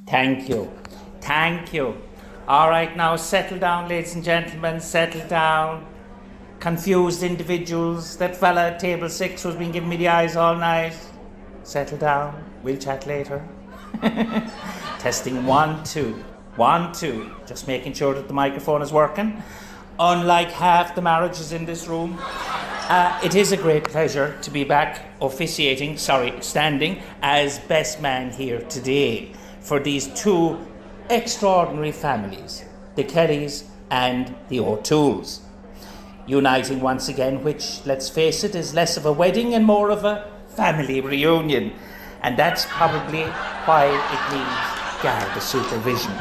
Thank you. Thank you. All right, now settle down, ladies and gentlemen. Settle down. Confused individuals. That fella at table 6 who's been giving me the eyes all night. Settle down. We'll chat later. Testing 1, 2. 1, 2. Just making sure that the microphone is working. Unlike half the marriages in this room, it is a great pleasure to be back standing as best man here today for these two extraordinary families, the Kellys and the O'Tooles, uniting once again, which, let's face it, is less of a wedding and more of a family reunion. And that's probably why it needs guard supervision.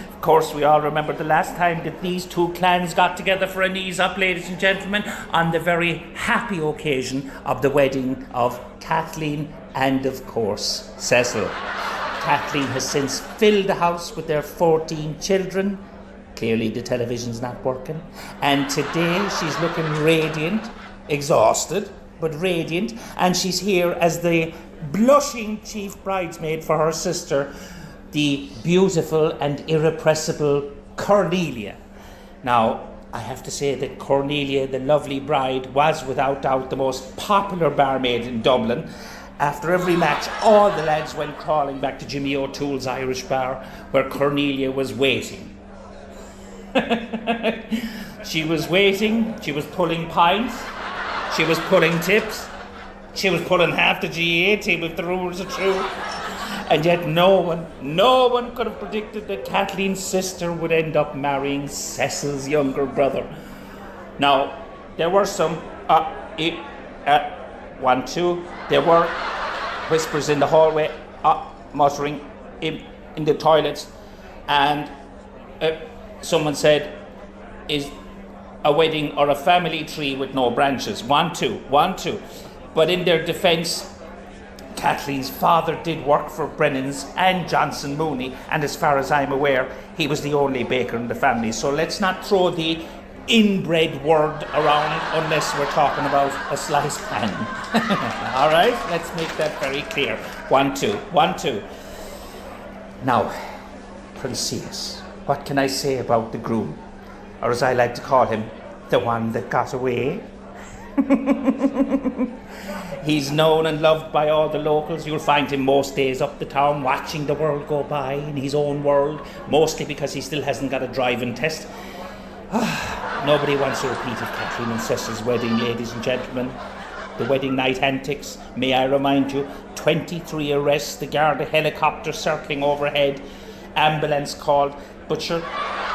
Of course, we all remember the last time that these two clans got together for a knees up, ladies and gentlemen, on the very happy occasion of the wedding of Kathleen and, of course, Cecil. Kathleen has since filled the house with their 14 children. Clearly the television's not working. And today she's looking radiant, exhausted, but radiant. And she's here as the blushing chief bridesmaid for her sister, the beautiful and irrepressible Cornelia. Now, I have to say that Cornelia, the lovely bride, was without doubt the most popular barmaid in Dublin. After every match, all the lads went crawling back to Jimmy O'Toole's Irish bar, where Cornelia was waiting. She was waiting, she was pulling pints, she was pulling tips, she was pulling half the G80 if the rules are true. And yet no one could have predicted that Kathleen's sister would end up marrying Cecil's younger brother. Now, there were some, 1, 2, there were whispers in the hallway, muttering in the toilets, and someone said, is a wedding or a family tree with no branches? 1, 2, 1, 2. But in their defence, Kathleen's father did work for Brennan's and Johnson Mooney, and as far as I'm aware, he was the only baker in the family. So let's not throw the inbred word around unless we're talking about a sliced pan. All right, let's make that very clear. 1, 2, 1, 2. Now, Pronsias, what can I say about the groom? Or as I like to call him, the one that got away. He's known and loved by all the locals. You'll find him most days up the town watching the world go by in his own world, mostly because he still hasn't got a driving test. Nobody wants a repeat of Kathleen and Cecil's wedding, ladies and gentlemen. The wedding night antics, may I remind you, 23 arrests, the Garda helicopter circling overhead, ambulance called. But sure,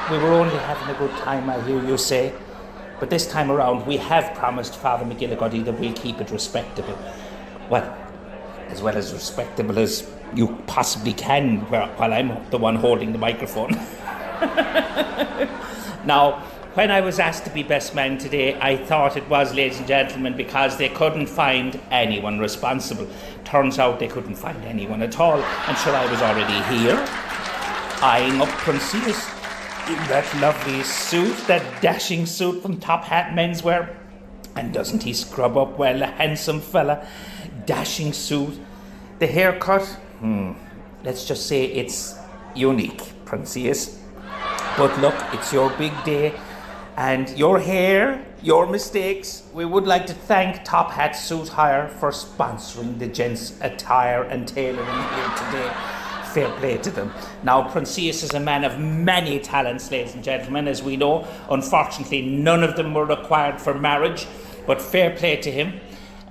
we were only having a good time, I hear you say. But this time around, we have promised Father McGillicuddy that we'll keep it respectable. Well as respectable as you possibly can while I'm the one holding the microphone. Now, when I was asked to be best man today, I thought it was, ladies and gentlemen, because they couldn't find anyone responsible. Turns out they couldn't find anyone at all. And sure, I was already here, eyeing up Pronsias in that lovely suit, that dashing suit from Top Hat Menswear. And doesn't he scrub up well, a handsome fella, dashing suit. The haircut, let's just say it's unique, Pronsias. But look, it's your big day, and your hair, your mistakes. We would like to thank Top Hat Suit Hire for sponsoring the gents' attire and tailoring here today. Fair play to them. Now, Pronsias is a man of many talents, ladies and gentlemen, as we know. Unfortunately, none of them were required for marriage, but fair play to him.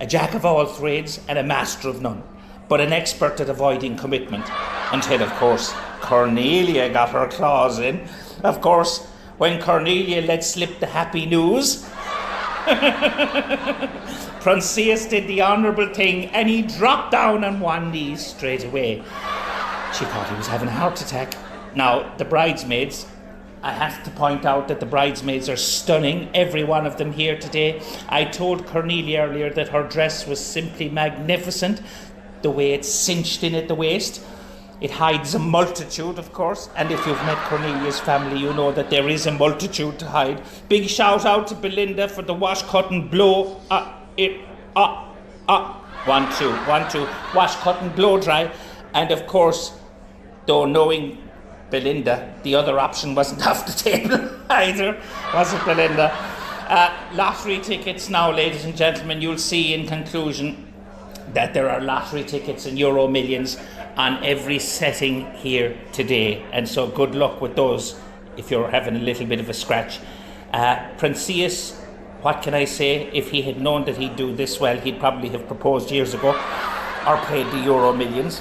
A jack of all trades and a master of none, but an expert at avoiding commitment. Until, of course, Cornelia got her claws in. Of course, when Cornelia let slip the happy news, Pronsias did the honourable thing and he dropped down on one knee straight away. She thought he was having a heart attack. Now, the bridesmaids, I have to point out that the bridesmaids are stunning, every one of them here today. I told Cornelia earlier that her dress was simply magnificent, the way it's cinched in at the waist. It hides a multitude, of course, and if you've met Cornelia's family, you know that there is a multitude to hide. Big shout out to Belinda for the wash, cut and blow. 1, 2, 1, 2. Wash, cut and blow dry. And of course, though knowing Belinda, the other option wasn't off the table either, was it, Belinda? Lottery tickets now, ladies and gentlemen, you'll see in conclusion that there are lottery tickets and Euro Millions on every setting here today. And so good luck with those if you're having a little bit of a scratch. Pronsias, what can I say? If he had known that he'd do this well, he'd probably have proposed years ago or paid the Euro Millions.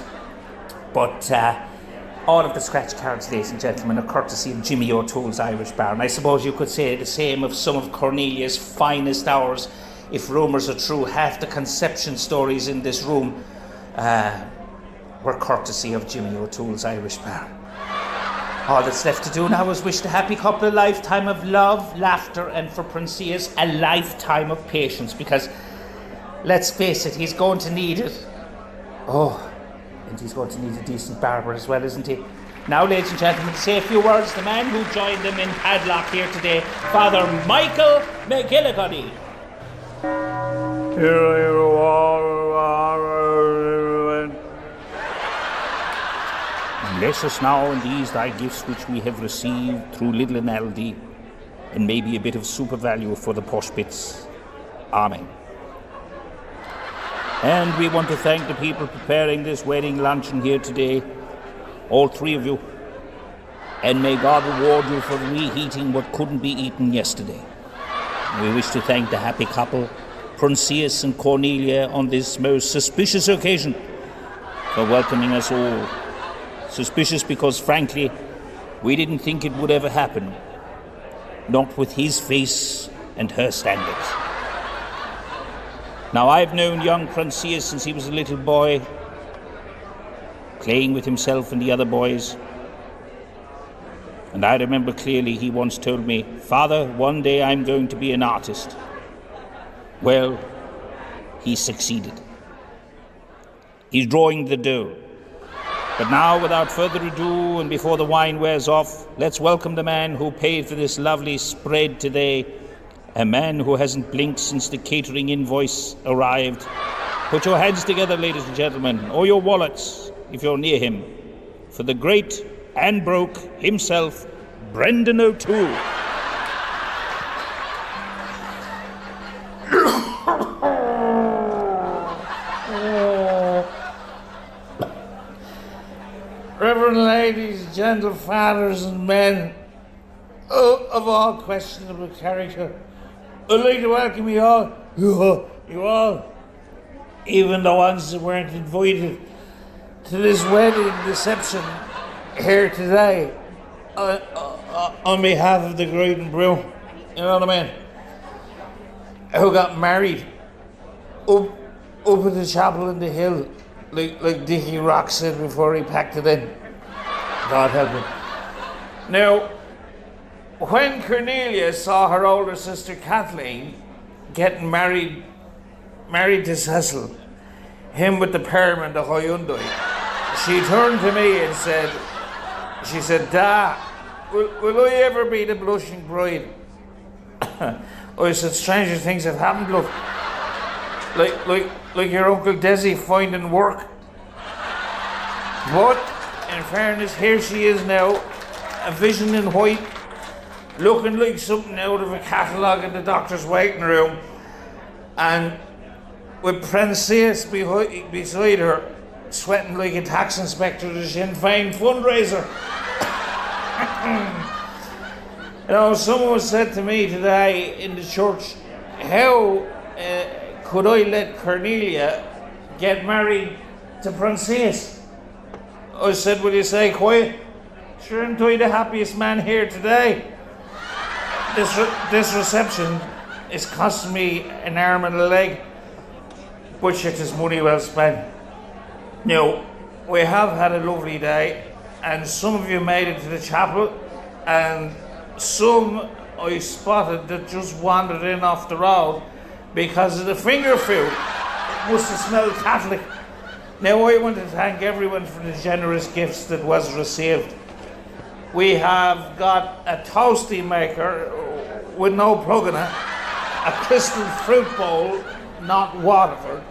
But all of the scratch cards, ladies and gentlemen, are courtesy of Jimmy O'Toole's Irish Bar. And I suppose you could say the same of some of Cornelia's finest hours. If rumours are true, half the conception stories in this room were courtesy of Jimmy O'Toole's Irish Bar. All that's left to do now is wish the happy couple a lifetime of love, laughter, and for Pronsias, a lifetime of patience, because let's face it, he's going to need it. Oh, and he's going to need a decent barber as well, isn't he? Now, ladies and gentlemen, to say a few words, the man who joined them in padlock here today, Father Michael McGillicuddy. Bless us now in these thy gifts which we have received through little inality, and maybe a bit of super value for the posh bits. Amen. And we want to thank the people preparing this wedding luncheon here today, all three of you, and may God reward you for reheating what couldn't be eaten yesterday. We wish to thank the happy couple, Pronsias and Cornelia, on this most suspicious occasion for welcoming us all. Suspicious because, frankly, we didn't think it would ever happen. Not with his face and her standards. Now, I've known young Pronsias since he was a little boy, playing with himself and the other boys. And I remember clearly he once told me, "Father, one day I'm going to be an artist." Well, he succeeded. He's drawing the dough. But now, without further ado, and before the wine wears off, let's welcome the man who paid for this lovely spread today, a man who hasn't blinked since the catering invoice arrived. Put your hands together, ladies and gentlemen, or your wallets, if you're near him, for the great and broke himself, Brendan O'Toole. Reverend ladies, gentle fathers and men of all questionable character, I'd like to welcome you all, even the ones that weren't invited to this wedding reception here today, on behalf of the bride and groom, you know what I mean, who got married up at the chapel in the hill, like Dickie Rock said before he packed it in. God help him. Now, when Cornelia saw her older sister Kathleen getting married to Cecil, him with the perm and the Hyundai, she turned to me and said, "Da, will I ever be the blushing bride?" I said, "Stranger things have happened, love. Like your Uncle Desi finding work." But, in fairness, here she is now, a vision in white, looking like something out of a catalogue in the doctor's waiting room, and with Pronsias beside her, sweating like a tax inspector at a Sinn Féin fundraiser. You know, someone said to me today in the church, how could I let Cornelia get married to Pronsias? I said, will you say quiet? Sure, aren't I the happiest man here today? This reception is costing me an arm and a leg, but shit, is money well spent. Now, we have had a lovely day, and some of you made it to the chapel, and some I spotted that just wandered in off the road because of the finger food. It must have smelled Catholic. Now, I want to thank everyone for the generous gifts that was received. We have got a toasty maker with no plug in it, a crystal fruit bowl, not Waterford,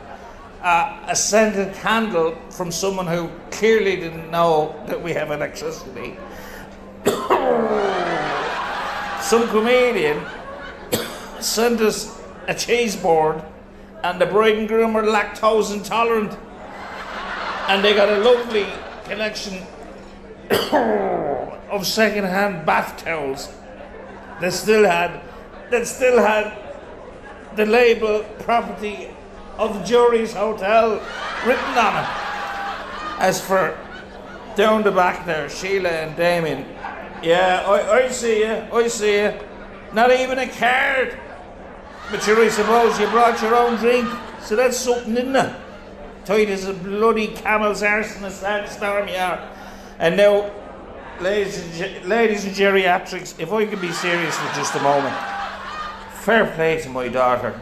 a scented candle from someone who clearly didn't know that we have electricity. Some comedian sent us a cheese board, and the bride and groom are lactose intolerant, and they got a lovely collection of second-hand bath towels that still had the label "property of the Jury's Hotel" written on it. As for down the back there, Sheila and Damien, yeah, I see you. Not even a card. But I suppose you brought your own drink, so that's something, isn't it? Tight as a bloody camel's arse in a sandstorm you are. And now, ladies and geriatrics, if I could be serious for just a moment, fair play to my daughter.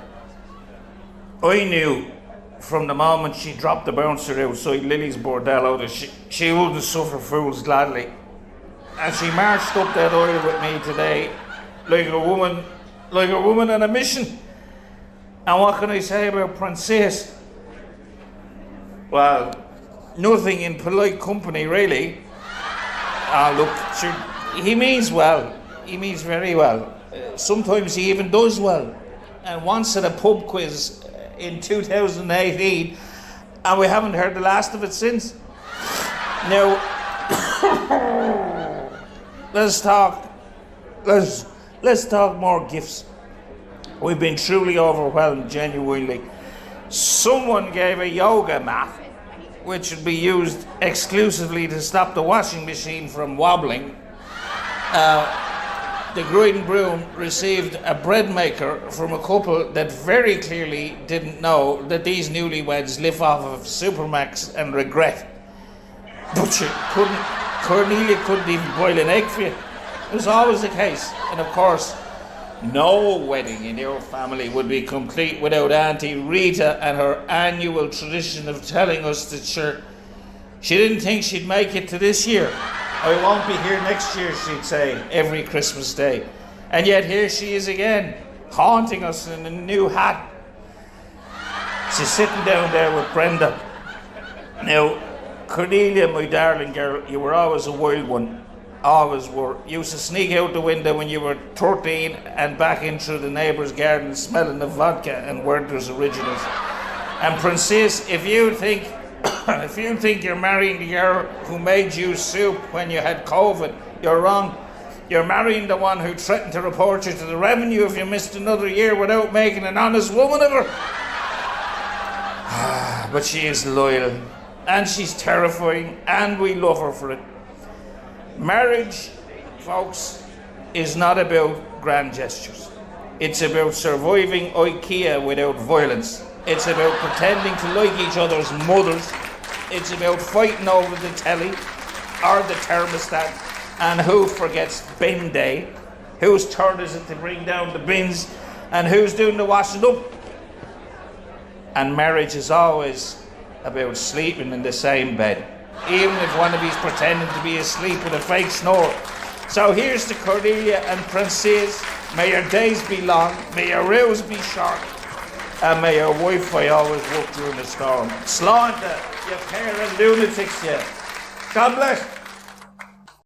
I knew from the moment she dropped the bouncer outside Lily's bordello that she wouldn't suffer fools gladly. And she marched up that aisle with me today like a woman on a mission. And what can I say about Pronsias? Well, nothing in polite company, really. Look, sure, he means well. He means very well. Sometimes he even does well. And once at a pub quiz in 2018, and we haven't heard the last of it since. Now, let's talk more gifts. We've been truly overwhelmed, genuinely. Someone gave a yoga mat, which would be used exclusively to stop the washing machine from wobbling. The bride and groom received a bread maker from a couple that very clearly didn't know that these newlyweds live off of Supermax and regret. But Cornelia couldn't even boil an egg for you. It was always the case. And of course, no wedding in your family would be complete without Auntie Rita and her annual tradition of telling us that she didn't think she'd make it to this year. I won't be here next year, she'd say, every Christmas Day. And yet here she is again, haunting us in a new hat. She's sitting down there with Brenda. Now, Cornelia, my darling girl, you were always a wild one. Always were. You used to sneak out the window when you were 13 and back in through the neighbour's garden smelling of vodka and Werther's Originals. And Pronsias, if you think you're marrying the girl who made you soup when you had COVID, you're wrong. You're marrying the one who threatened to report you to the revenue if you missed another year without making an honest woman of her. But she is loyal, and she's terrifying, and we love her for it. Marriage, folks, is not about grand gestures. It's about surviving IKEA without violence. It's about pretending to like each other's mothers. It's about fighting over the telly or the thermostat and who forgets bin day, whose turn is it to bring down the bins, and who's doing the washing up. And marriage is always about sleeping in the same bed, even if one of you's pretending to be asleep with a fake snore. So here's to Cornelia and Pronsias. May your days be long, may your rows be short, and may your Wi-Fi always work during the storm. Slán, you pair of lunatics, you. God bless.